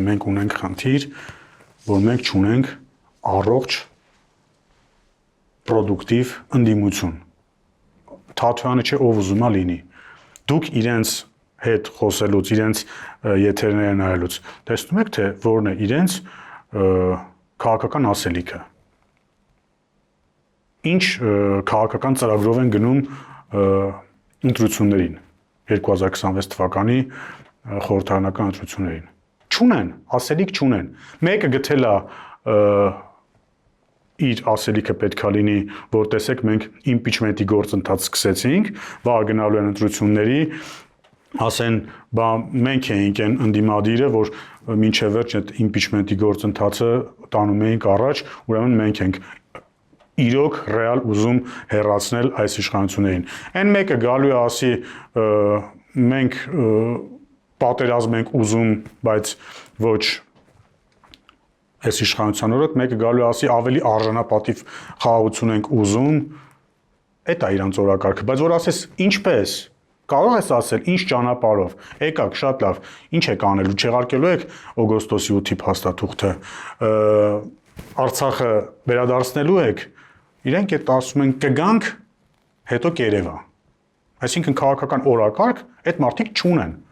մենք ունենք խնդիր, որ մենք չունենք առողջ պրոդուկտիվ ընդդիմություն։ Թաթյանը չէ ով ուզում է լինի։ Դուք իրենց հետ խոսելուց, իրենց եթերները նայելուց, տեսնում եք, թե որն է իրենց քաղաքական ասելիքը։ Ինչ քաղաքական ծրագրով են գնում ընտրություններին 2026 թվականի խորհրդարանական ընտրություններին։ Չունեն, ասելիք չունեն։ Մեկը գտել է իր ասելիքը պետքա լինի, որ տեսեք մենք իմպիչմենտի գործընթաց սկսեցինք, վաղ գնալու են ընտրությունների, ասեն, բա մենք էինք այն ընդդիմադիրը, որ մինչև վերջ այդ իմպիչմենտի գործընթացը տանում էինք առաջ, ուրեմն մենք ենք իրոք ռեալ ուզում հեռացնել այս իշխանություններին։ Այն մեկը գալու է ասի մենք պատերազմ ենք ուզում, բայց ոչ այս իշխանության օրոք, մեկը գալու է ասի ավելի արժանապատիվ խաղաղություն ենք ուզում, այդ է իրանց օրակարգը, բայց որ ասես ինչպես, կարող ես ասել ինչ ճանապարհով, եկաք շատ լավ, ինչ եք անելու, չեղարկելու եք օգոստոսի 8-ի փաստաթուղթը, Արցախը վերադարձնելու եք, իրենք այդ ասում են կգանք, հետո կերևա։ Այսինքն քաղաքական օրակարգ այդ մարդիկ չունեն։